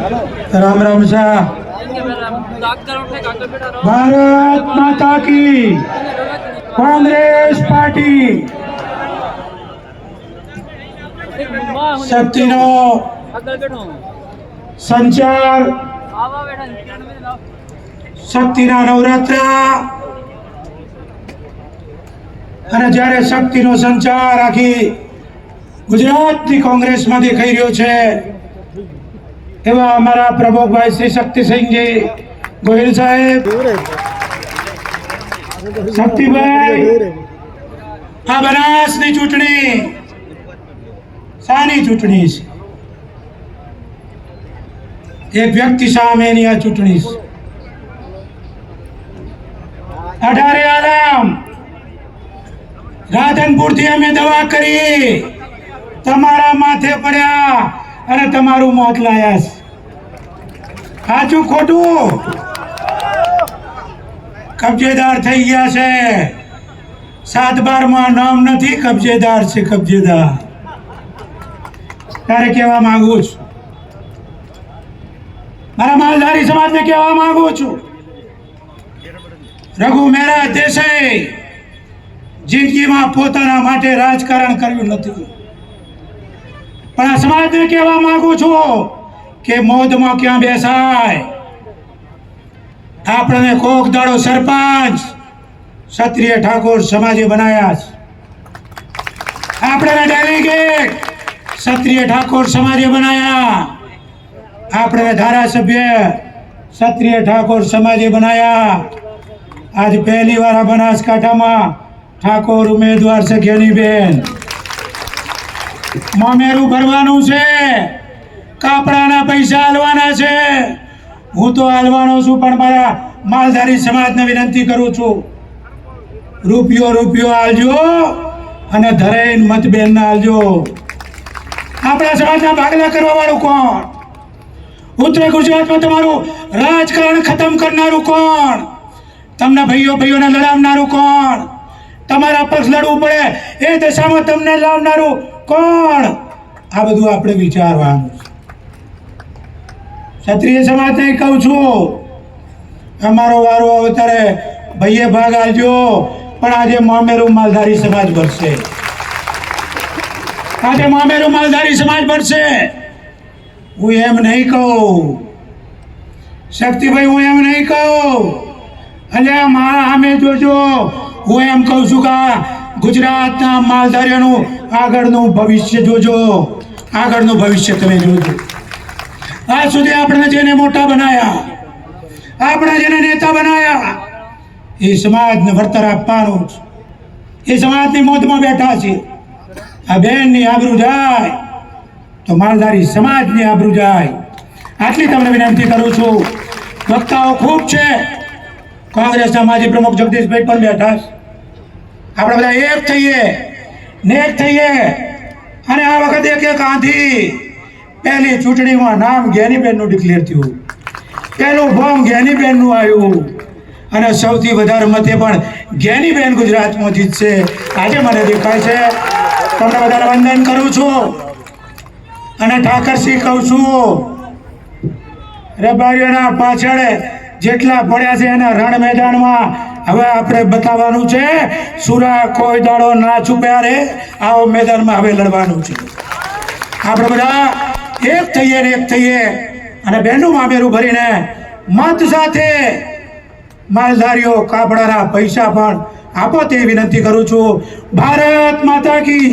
राम राम शाह। भारत माता की, कांग्रेस पार्टी शक्तिनो संचार, शक्तिना नवरात्रा અને જ્યારે શક્તિનો સંચાર આખી ગુજરાતની કોંગ્રેસમાં દેખાઈ રહ્યો છે એવા અમારા પ્રમુખભાઈ શ્રી શક્તિસિંહજી ગોહિલ સાહેબ, શક્તિભાઈ, આ બનાસની ચૂંટણી શાની ચૂંટણી છે? એક વ્યક્તિ સામેની આ ચૂંટણી છે। 18 આલમ રાધનપુરથી અમે દવા કરી, તમારા માથે પડ્યા અને તમારું મોત લાયા છે। સાચું ખોટું? કબજેદાર થઈ ગયા છે। 7/12 માં નામ નથી, કબજેદાર છે, કબજેદાર। તારે કહેવા માંગુ છું, મારા માલધારી સમાજને કહેવા માંગુ છું, રઘુ મેરા દેસાઈ જિંદગીમાં પોતાના માટે રાજકારણ કર્યું નથી, પણ આ સમાજને કહેવા માંગુ છું કે મોદમાં ક્યાં બેસાય। આપણે કોક દાડો સરપંચ ક્ષત્રિય ઠાકોર સમાજે બનાયા છે, આપણે ડેલિગેટ ક્ષત્રિય ઠાકોર સમાજે બનાયા, આપણે ધારાસભ્ય ક્ષત્રિય ઠાકોર સમાજે બનાયા। आज पहली बार बनासकांठाમાં ઠાકોર ઉમેદવાર છે જ્ઞાનીબેન। મામેરું ભરવાનું છે, કાપડાના પૈસા આલવાના છે। હું તો આલવાનો છું, પણ મારા માલધારી સમાજને વિનંતી કરું છું, રૂપિયો આલજો અને ધરેન મતબેન આલજો। આપણા સમાજના ભાગલા કરવા વાળું કોણ? ઉત્તર ગુજરાતમાં તમારું રાજકારણ ખતમ કરનારું કોણ? તમને ભાઈઓને લડાવનારું કોણ? તમારા પક્ષ લડવું પડે એ દશામાં તમને લાવનારું કોણ? આ બધું આપણે વિચારવાનું છે। ક્ષત્રિય સમાજને કહું છું, અમારો વારો આવે ત્યારે ભાઈએ ભાગ આલજો, પણ આજે મામેરું માલધારી સમાજ ભરશે, આજે મામેરું માલધારી સમાજ ભરશે। હું એમ નહીં કહું શક્તિભાઈ, હું એમ નહીં કહું, અલ્યા મારા સામે જોજો। હું એમ કહું છું કે ગુજરાતના માલધારીઓનું આગળનું ભવિષ્ય જોજો, આગળનું ભવિષ્ય તમે જોજો। આજ સુધી આપણે જેને મોટા બનાયા, આપણે જેને નેતા બનાયા, એ સમાજને વળતર આપવાનું છે, એ સમાજની મોજમાં બેઠા છે। આ બેનની આબરૂ જાય તો માલધારી સમાજની આબરૂ જાય। આટલી તમને વિનંતી કરું છું। વક્તાઓ ખૂબ છે, કોંગ્રેસના માજી પ્રમુખ જગદીશભાઈ પણ બેઠા છે। આપણે બધા એક થઈએ ને એક થઈએ અને આ વખતે એક આંધી પહેલી ચૂંટણીમાં નામ જ્ઞાનીબેનનું ડિક્લેર થયું, પહેલું ફોર્મ જ્ઞાનીબેનનું આવ્યું અને સૌથી વધારે મતે પણ જ્ઞાનીબેન ગુજરાતમાં જીતશે। આજે મને દેખાય છે। તમને બધાને વંદન કરું છું અને ઠાકરસિંહ કહું છું, રબારીઓના પાછળ જેટલા પડ્યા છે એના રણ મેદાનમાં હવે આપણે બતાવવાનું છે, સુરા કોઈ દાડો ના છુપ્યા રે, આવો મેદાનમાં હવે લડવાનું છે। આપણે બધા એક થઈએ ને એક થઈએ અને બેનું મામેરું ભરીને મત સાથે માલધારીઓ કાપડાના પૈસા પણ આપો તે વિનંતી કરું છું। ભારત માતા કી।